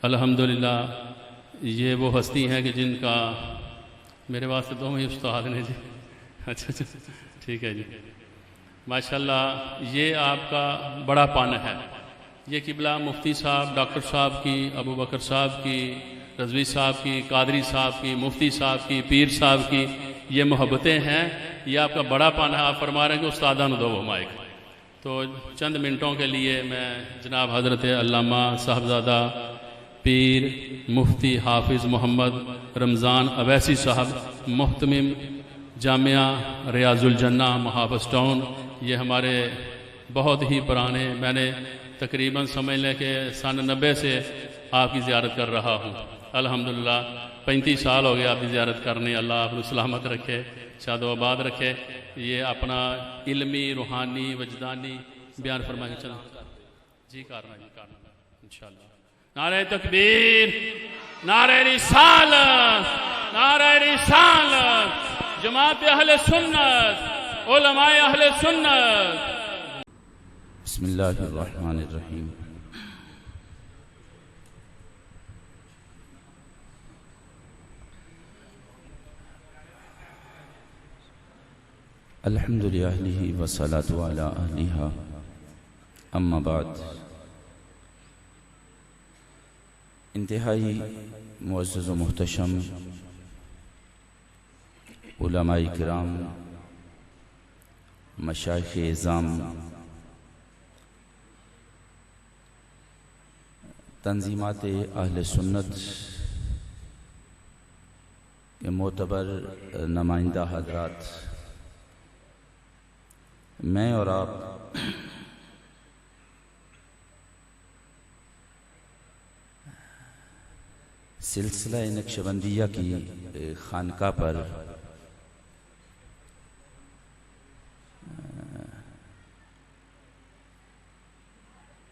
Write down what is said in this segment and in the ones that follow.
अल्हम्दुलिल्लाह ये वो हस्ती हैं कि जिनका मेरे वास्ते दो ही उस्ताद ने जी। अच्छा ठीक है जी, माशाल्लाह। ये आपका बड़ा पान है। ये किबला मुफ्ती साहब, डॉक्टर साहब की, अबू बकर साहब की, रज़वी साहब की, कादरी साहब की, मुफ्ती साहब की, पीर साहब की, ये मोहब्बतें हैं। ये आपका बड़ा पान है। आप फरमा रहे हैं कि उस्तादान दो माइक। तो चंद मिनटों के लिए मैं जनाब हज़रत अल्लामा साहबज़ादा पीर मुफ्ती हाफिज़ मोहम्मद रमज़ान अवैसी साहब मुहतमिम जामिया रियाजुल जन्ना मुहाफ़िज़ टाउन, ये हमारे बहुत ही पुराने, मैंने तकरीबन समझ लें कि सन 90 से आपकी ज़ियारत कर रहा हूँ। अल्हम्दुलिल्लाह 35 साल हो गए आपकी ज़ियारत करने। अल्लाह आपको सलामत रखे, शादोआबाद रखे। ये अपना इल्मी रूहानी वजदानी बयान फरमा के चलो जी करना इंशाअल्लाह। नारे तकबीर, नारे रिसालत, नारे रिसालत, जमात अहले सुन्नत, उलमाए अहले सुन्नत। बिस्मिल्लाहिर्रहमानिर्रहीम। अल्हम्दुलिल्लाहि वस्सलातु अला अहलिहा अम्मा बाद। इंतहाई मुअज़्ज़ज़ व मुहतशम उलमाए किराम, मशाइख़ इज़ाम, तंजीमात अहले सुन्नत के मोतबर नुमाइंदा हज़रात, मैं और आप सिलसिला नक्शबंदिया की खानका पर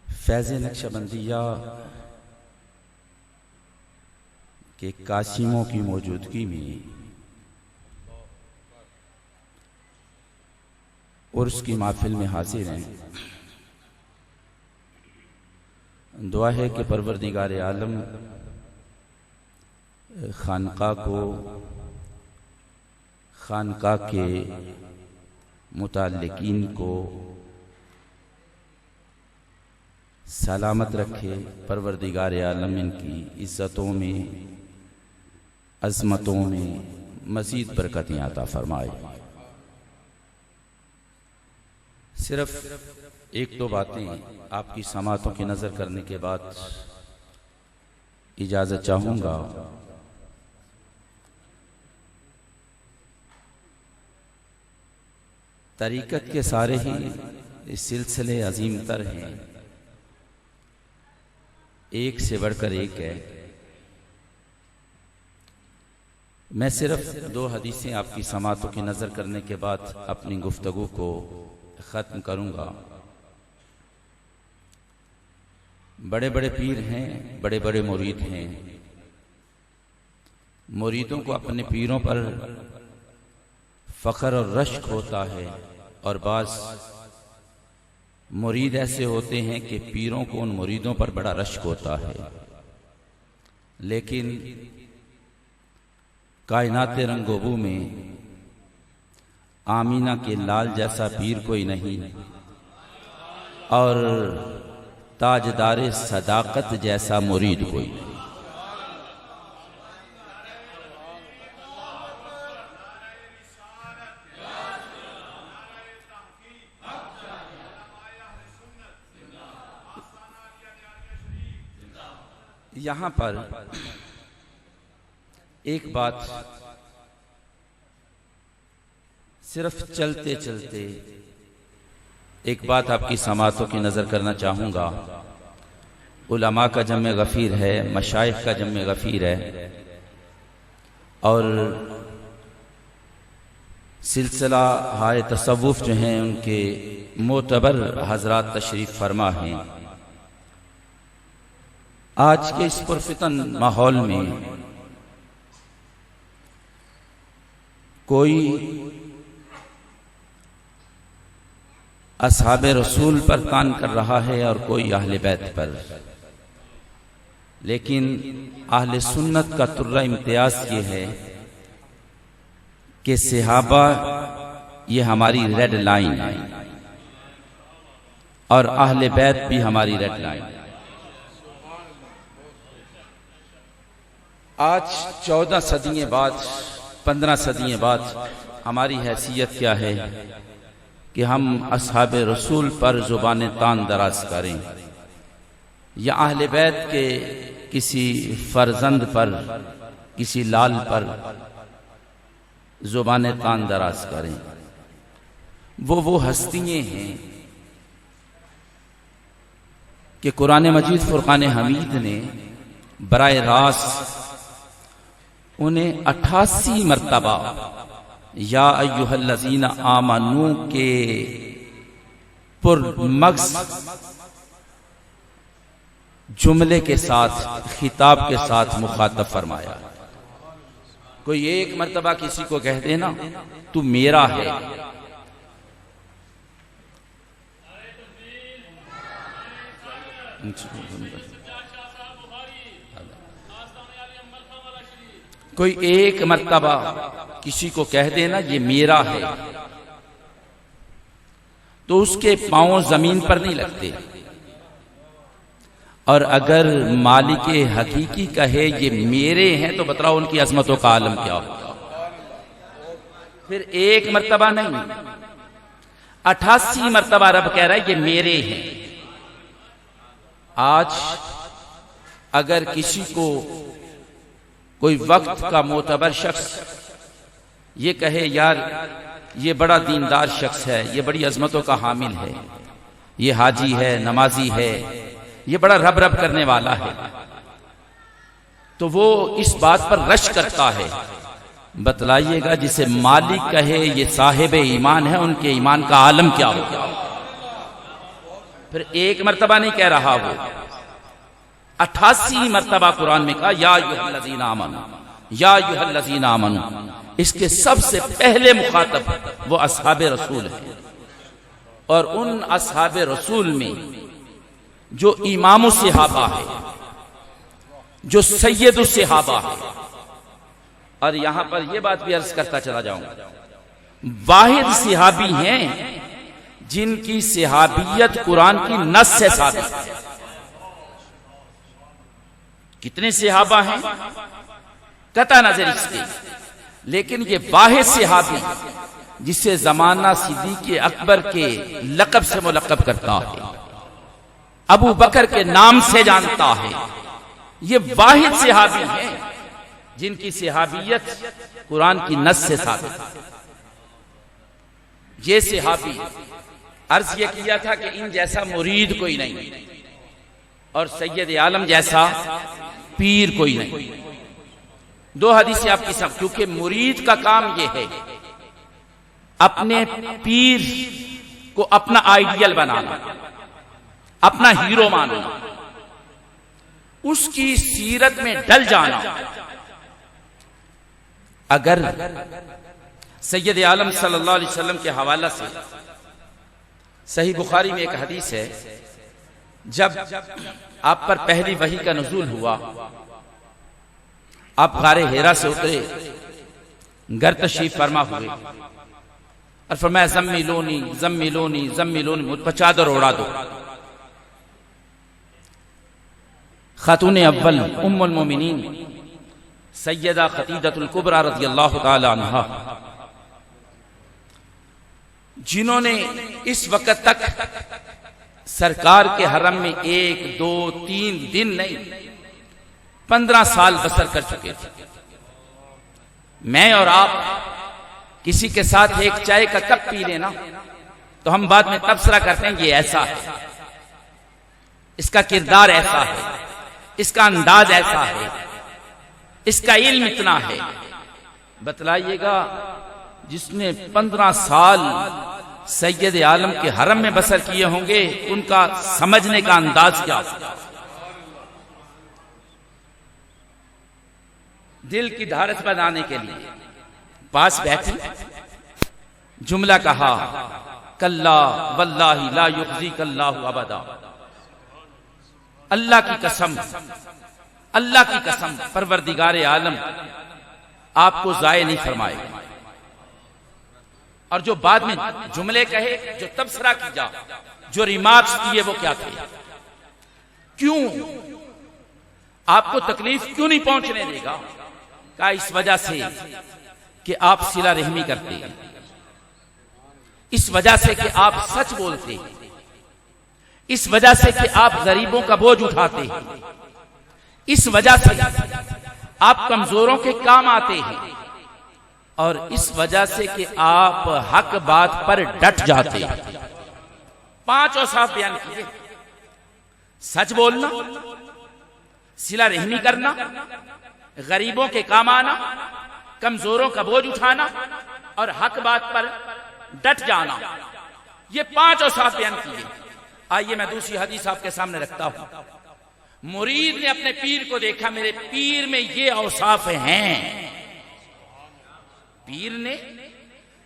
फैज़ नक्शबंदिया के कासिमों की मौजूदगी में उर्स की महफिल में हाजिर हैं। दुआ है कि परवरदिगार आलम खानका को, खानका के मुताल्लिकीन को सलामत रखे। परवरदिगार आलम इनकी इज़्ज़तों में, अज़मतों में मज़ीद बरकतें अता फरमाए। सिर्फ एक दो बातें आपकी समातों की नज़र करने के बाद इजाज़त चाहूँगा। तरीक़त के सारे ही सिलसिले अजीम तर हैं, एक से बढ़कर एक है। मैं सिर्फ दो हदीसें आपकी समातों की नज़र करने के बाद अपनी गुफ्तगू को ख़त्म करूँगा। बड़े बड़े पीर हैं, बड़े बड़े मुरीद हैं। मुरीदों को अपने पीरों पर फ़ख्र और रश्क होता है, और बाज़ मुरीद ऐसे होते हैं कि पीरों को उन मुरीदों पर बड़ा रश्क होता है। लेकिन कायनात रंगोबू में आमीना के लाल जैसा पीर कोई नहीं, और ताजदारे सदाकत जैसा मुरीद कोई नहीं। यहाँ पर एक बात सिर्फ चलते चलते एक बात आपकी समातों की नज़र करना चाहूँगा। उलमा का जम्मे गफ़ीर है, मशाइख का जम्मे गफ़ीर है, और सिलसिला हाय तसव्वुफ़ जो हैं उनके मोतबर हज़रात तशरीफ़ फरमा हैं। आज के इस पुरफितन माहौल में कोई असहाबे रसूल पर तान कर रहा है और कोई अहले बैत पर। लेकिन अहले सुन्नत का तुर्रा इम्तियाज ये है कि सहाबा ये हमारी रेड लाइन है और अहले बैत भी हमारी रेड लाइन है। आज 14 सदियों बाद, 15 सदियों बाद हमारी हैसियत क्या है कि हम असहाब रसूल पर जुबान तान दराज करें या अहले बैत के किसी फर्जंद पर, किसी लाल पर जुबान तान दराज करें। वो हस्तियां हैं कि कुरान मजीद फुरकान हमीद ने बराए रास्त उन्हें 88 मरतबा या अय्युहल्लज़ीना आमनू के पुरमग़ज़ जुमले के साथ, खिताब के साथ मुखातब फरमाया। कोई एक मरतबा किसी को कह देना तू मेरा है, कोई एक मर्तबा किसी को कह देना ये मेरा है, तो उसके पांव जमीन पर नहीं लगते। और अगर मालिक हकीकी कहे ये मेरे हैं तो बतलाओ उनकी अजमतों का आलम क्या होगा। फिर एक मर्तबा नहीं, 88 मर्तबा रब कह रहा है ये मेरे हैं। आज अगर किसी को कोई वक्त का मोतबर शख्स ये कहे यार ये बड़ा दीनदार शख्स है, ये बड़ी अजमतों का हामिल है, ये हाजी है, नमाजी है, ये बड़ा रब रब करने वाला है, तो वो इस बात पर रश करता है। बतलाइएगा जिसे मालिक कहे ये साहिब ईमान है, उनके ईमान का आलम क्या होगा। फिर एक मर्तबा नहीं कह रहा, वो 88 मर्तबा कुरान में कहा या अय्युहल्लज़ीना आमनू, या अय्युहल्लज़ीना आमनू। इसके सबसे पहले मुखातब वो असहाबे रसूल है, और उन असहाबे रसूल में जो इमाम सहाबा है, जो सैयद सहाबा है। और यहां पर यह बात भी अर्ज करता चला जाऊंगा, वाहिद सहाबी हैं जिनकी सहाबियत कुरान की नस से साबित है। कितने सहाबा हैं कता नजर इसके, लेकिन ये वाहिद सहाबी जिसे जमाना सिद्दीक़ अकबर के लक़ब से मुलक़ब करता है, अबू बकर के नाम से जानता है, ये वाहिद सहाबी हैं जिनकी सहाबियत कुरान की नस से साबित है। ये सहाबी, अर्ज ये किया था कि इन जैसा मुरीद कोई नहीं और सैयद आलम जैसा पीर कोई नहीं। दो हदीसें आपकी सब, क्योंकि मुरीद का काम यह है अपने पीर को अपना आइडियल बनाना, अपना हीरो मानना, उसकी सीरत में ढल जाना। अगर सैयद आलम सल्लल्लाहु अलैहि वसल्लम के हवाला से सही बुखारी में एक हदीस है, जब आप पर पहली वही का नुज़ूल हुआ, आप गारे हेरा से उतरे, घर तशरीफ फरमा हुए और फरमाया ज़म्मिलूनी ज़म्मिलूनी ज़म्मिलूनी, मुझ पर चादर ओढ़ा दो। खातून अव्वल उम्मुल मोमिनीन सैयदा खदीजतुल कुबरा रज़ियल्लाहु ताला अन्हा, जिन्होंने इस वक्त तक सरकार के हरम में 1, 2, 3 दिन नहीं 15 साल बसर कर चुके थे। मैं और आप किसी के साथ एक चाय का कप पी लेना तो हम बाद में तबसरा करते हैं ये ऐसा है, इसका किरदार ऐसा है, इसका अंदाज ऐसा है, इसका इल्म इतना है। बतलाइएगा जिसने 15 साल सैयद आलम के हरम में बसर किए होंगे, उनका समझने का अंदाज क्या होगा। दिल की धारत बनाने के लिए पास बैठी, जुमला कहा कल्ला वल्लाही ला युखज़ीकल्लाहु अबदा, अल्लाह की कसम अल्लाह की कसम परवरदिगार आलम आपको जाये नहीं फरमाएगा। और जो बाद में जुमले कहे, जो तबसरा किया, जो रिमार्क्स दिए, वो क्या थे? क्यों आपको तकलीफ क्यों नहीं पहुंचने देगा? कहा इस वजह से कि आप सिला रहमी करते हैं, इस वजह से कि आप सच बोलते हैं, इस वजह से कि आप गरीबों का बोझ उठाते हैं, इस वजह से आप कमजोरों के काम आते हैं, और इस वजह से कि आप हक बात पर डट जाते हैं। 5 औसाफ बयान किए। सच बोलना, सिला रहमी करना, गरीबों के काम आना, कमजोरों का बोझ उठाना और हक बात पर डट जाना, ये 5 औसाफ बयान किए। आइए मैं दूसरी हदीस आपके सामने रखता हूं। मुरीद ने अपने पीर को देखा, मेरे पीर में ये औसाफ हैं। पीर ने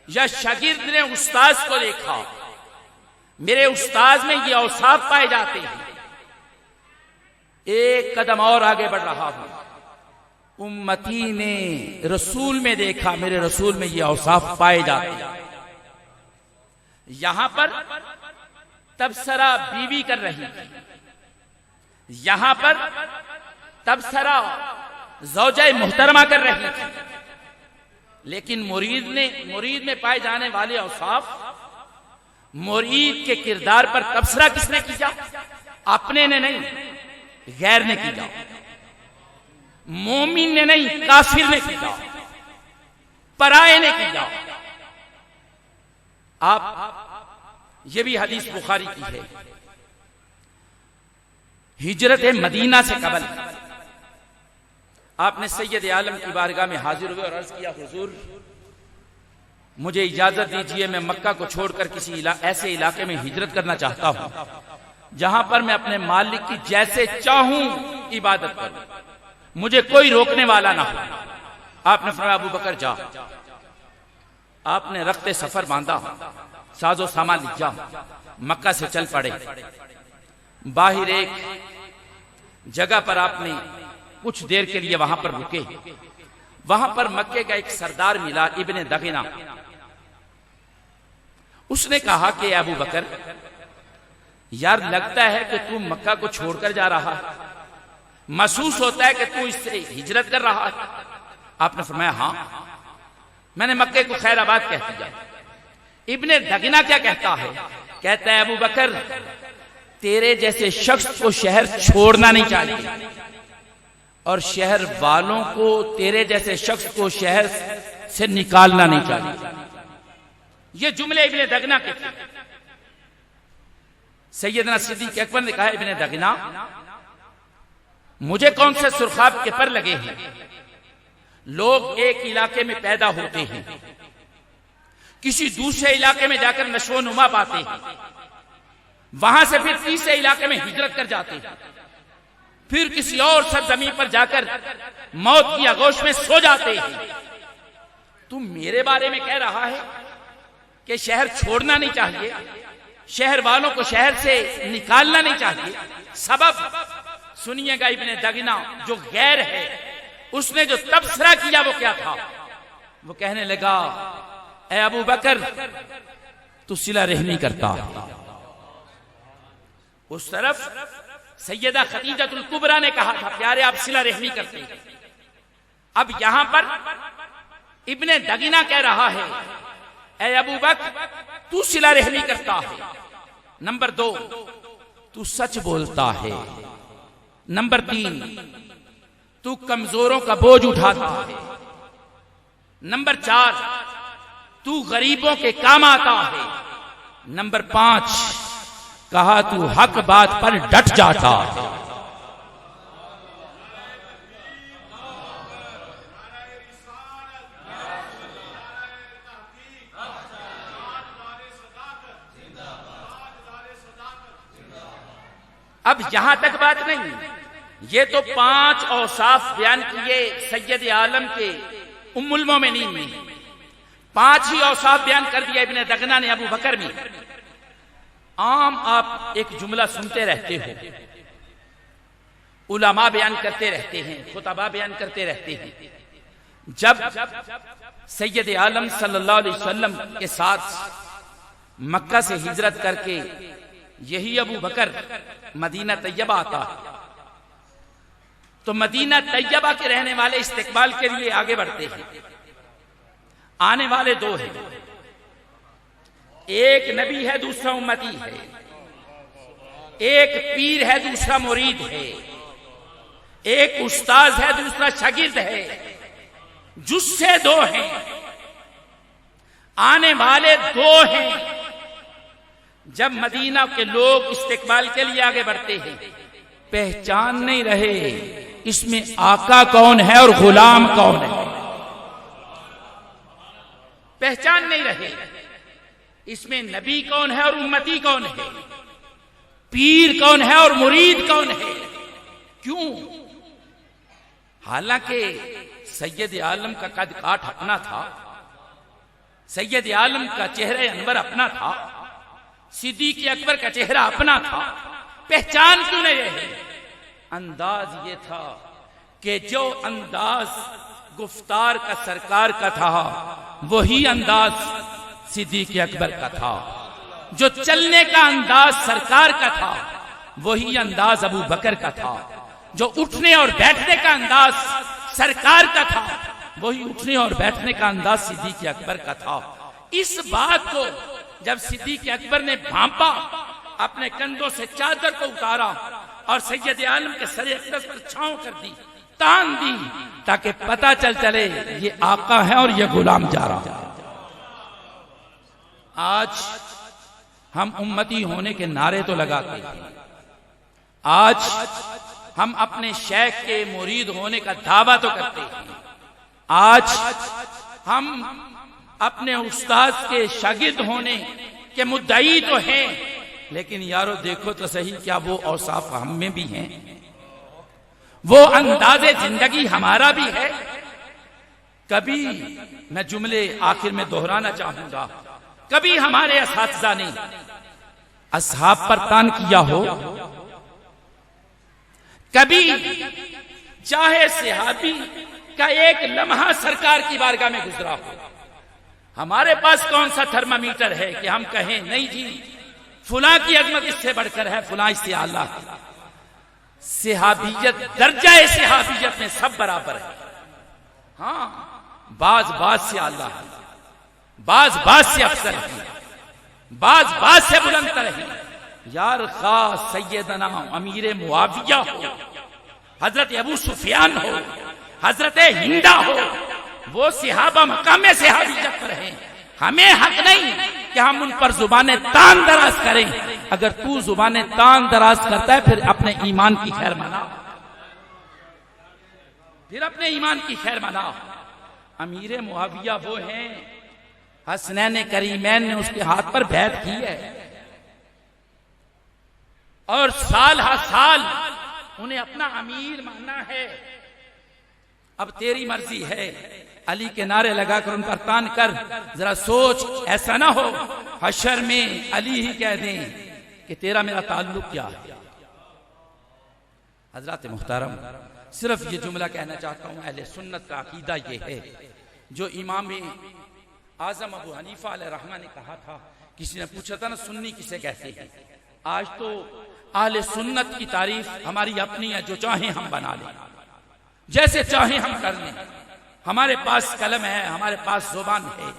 या शागिर्द ने उस्ताद को देखा, मेरे उस्ताद में ये औसाफ पाए जाते हैं। एक कदम और आगे बढ़ रहा हूं। उम्मती ने रसूल में देखा, मेरे रसूल में ये औसाफ पाए जाते हैं। यहां पर तबसरा बीवी कर रही थी, यहां पर तबसरा ज़ौजा मोहतरमा कर रही थी, लेकिन मुरीद में पाए जाने वाले औसाफ, मुरीद के किरदार पर तबसरा किसने किया? अपने ने नहीं, गैर ने किया। मोमिन ने नहीं, काफिर ने किया, पराये ने किया। आप ये भी हदीस बुखारी की है। हिजरत मदीना से कबल आपने सैयद आलम की बारगाह में हाजिर हुए और अर्ज किया, हुजूर मुझे इजाजत दीजिए, मैं मक्का को छोड़कर किसी ऐसे इलाके में हिजरत करना चाहता हूं जहां पर मैं अपने मालिक की जैसे चाहूं इबादत करूं, मुझे कोई रोकने वाला ना हो। आपने फरमाया अबू बकर जा। आपने रखते सफर बांधा, साजो सामान लिया, मक्का से चल पड़े। बाहर एक जगह पर आपने कुछ देर के लिए वहां पर रुके। वहां पर मक्के का एक सरदार मिला, इब्ने दगिना। उसने कहा कि अबू बकर, यार लगता है कि तू मक्का को छोड़कर जा रहा है, महसूस होता है कि तू इससे हिजरत कर रहा है। आपने फरमाया हाँ, मैंने मक्के को खैराबाद कह दिया। इब्ने दगिना क्या कहता है? कहता है अबू बकर, तेरे जैसे शख्स को शहर छोड़ना नहीं चाहिए और शहर वालों को, तेरे जैसे शख्स को शहर से निकालना नहीं चाहिए। ये जुमले इब्ने दगिना के थे। सैयदना सिद्दीक़ अकबर ने कहा, इब्ने दगिना, मुझे कौन से सुरखाब के पर लगे हैं? लोग एक इलाके में पैदा होते हैं, किसी दूसरे इलाके में जाकर नशो नुमा पाते हैं, वहां से फिर तीसरे इलाके में हिजरत कर जाते हैं, फिर किसी और सरजमीन पर जाकर मौत की आगोश में सो जाते हैं। तू मेरे बारे में कह रहा है कि शहर छोड़ना नहीं चाहिए, शहर वालों को शहर से निकालना नहीं चाहिए। सबब सुनिएगा, इब्ने दगिना जो गैर है, उसने जो तबसरा किया वो क्या था? वो कहने लगा, ए अबू बकर, तू सिला रहमी करता। उस तरफ सैयदा खदीजतुल कुबरा ने कहा था, प्यारे आप सिला रहमी करते हैं। अब यहां पर इब्ने दगिना कह रहा है, ए अबू बकर, तू सिला रहमी करता है। नंबर 2, तू सच बोलता है। नंबर 3, तू कमजोरों का बोझ उठाता है। नंबर 4, तू गरीबों के काम आता है। नंबर 5, कहा तू हक बात पर डट जाता है। अब यहां तक बात नहीं, ये तो 5 औसाफ बयान किए सैयद आलम के उम्मुल मोमिनीन में, 5 ही औसाफ बयान कर दिया इब्ने दगना ने अबू बकर में। आम आप एक जुमला सुनते रहते हो, उलमा बयान करते रहते हैं, खुतबा बयान करते रहते हैं, जब सैयद आलम सल्लल्लाहु अलैहि वसल्लम के साथ मक्का से हिजरत करके यही अबू बकर मदीना तैयबा आता, तो मदीना तैयबा के रहने वाले इस्तिकबाल के लिए आगे बढ़ते हैं। आने वाले दो हैं, एक नबी है, दूसरा उम्मती है, एक पीर है, दूसरा मुरीद है, एक उस्ताद है, दूसरा शागिर्द है, जुस्से दो हैं, आने वाले दो हैं। जब मदीना के लोग इस्तिकबाल के लिए आगे बढ़ते हैं, पहचान नहीं रहे इसमें आका कौन है और गुलाम कौन है, पहचान नहीं रहे इसमें नबी कौन है और उम्मती कौन है, पीर कौन है और मुरीद कौन है। क्यों? हालांकि सैयद आलम का कद काठ अपना था, सैयद आलम का चेहरा अनवर अपना था, सिद्दीक़ अकबर का चेहरा अपना था, पहचान क्यों नहीं रहे? अंदाज ये था कि जो अंदाज गुफ्तार का सरकार का था वही अंदाज सिद्दीक़ अकबर का था, जो चलने का अंदाज सरकार का था वही अंदाज अबू बकर का था, जो उठने और बैठने का अंदाज सरकार का था वही उठने और बैठने का अंदाज सिद्दीक़ अकबर का था। इस बात को जब सिद्दीक़ अकबर ने भांपा, अपने कंधों से चादर को उतारा और सैयद आलम के सर अक़दस पर छांव कर दी, तान दी, ताकि पता चले ये आका है और ये गुलाम जा रहा है। आज हम उम्मती होने के नारे तो लगाते हैं, आज हम अपने शेख के मुरीद होने का दावा तो करते हैं, आज हम अपने उस्ताद के शागिर्द होने के मुद्दई तो हैं, लेकिन यारो देखो तो सही, क्या वो औसाफ हम में भी हैं? वो अंदाज़े जिंदगी हमारा भी है? कभी मैं जुमले आखिर में दोहराना चाहूंगा, कभी हमारे असातिज़ा ने असहाब पर तान किया हो? कभी चाहे सहाबी का एक लम्हा सरकार की बारगाह में गुजरा हो? हमारे पास कौन सा थर्मामीटर है कि हम कहें नहीं जी फुला की अजमत इससे बढ़कर है, फुला इससे आला है। सहाबियत, दर्जा सहाबियत में सब बराबर है। हाँ, बाज से आला है, बाज से अफसर है, बाज से बुलंदतर है। यार खा सैयदना अमीर मुआविया हो, हजरत अबू सुफियान हो, हजरत हिंदा हो, वो सहाबा मकाम सहाबियत पर हैं। हमें हक नहीं कि हम उन पर जुबाने तान दराज करें। अगर तू जुबाने तान दराज करता है फिर अपने ईमान की खैर मना, फिर अपने ईमान की खैर मना। अमीर मुआविया वो हैं, हसनैन करीमैन ने उसके हाथ पर बैत की है और साल हर साल उन्हें अपना अमीर मानना है। अब तेरी मर्जी है, अली के नारे लगाकर उन पर तान कर। जरा सोच, ऐसा ना हो हशर में अली ही कह दें कि तेरा मेरा ताल्लुक क्या है। हजरत मुहतरम, सिर्फ ये जुमला कहना चाहता हूं, अहले सुन्नत का अकीदा ये है जो इमाम आजम अबू हनीफा अलैहिर्रहमा ने कहा था। किसी ने पूछा था ना सुन्नी किसे कहते हैं? आज तो अहले सुन्नत की तारीफ हमारी अपनी है, जो चाहे हम बना लें, जैसे चाहे हम कर लें। हमारे पास कलम है, हमारे पास जुबान है।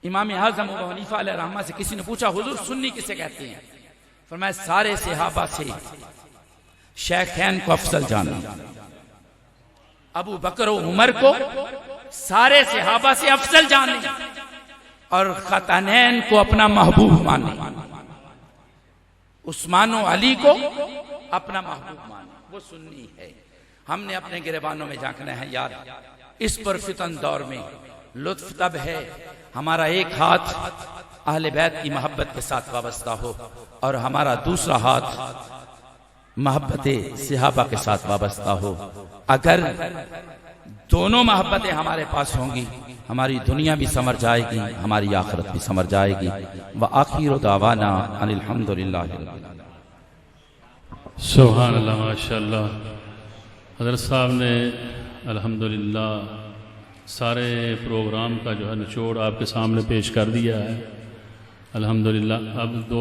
इमाम आजम अबू हनीफा अलैहिर्रहमा से किसी ने पूछा हुजूर सुन्नी किसे कहते हैं? फरमाया सारे सहाबा से शेखैन को अफजल जाना, अबू बकर और उमर को सारे सहाबा से अफजल जाने और खतनैन को अपना महबूब माने, उस्मान और अली को अपना महबूब माने। वो सुन्नी है। हमने अपने गिरबानों में झांकना है यार। इस पुरफितन दौर में लुत्फ तब है हमारा एक हाथ अहले बैत की मोहब्बत के साथ वाबस्ता हो और हमारा दूसरा हाथ मोहब्बत सहाबा के साथ वाबस्ता हो। अगर दोनों मोहब्बतें हमारे पास होंगी, हमारी दुनिया भी संवर जाएगी, हमारी आखिरत भी संवर जाएगी। व आखिर दावाना अनिल हम्दुलिल्लाहि रब्बिल आलमीन। सुभान अल्लाह, माशाअल्लाह। हज़रत साहब ने अल्हम्दुलिल्लाह सारे प्रोग्राम का जो है निचोड़ आपके सामने पेश कर दिया है। अल्हम्दुलिल्लाह। अब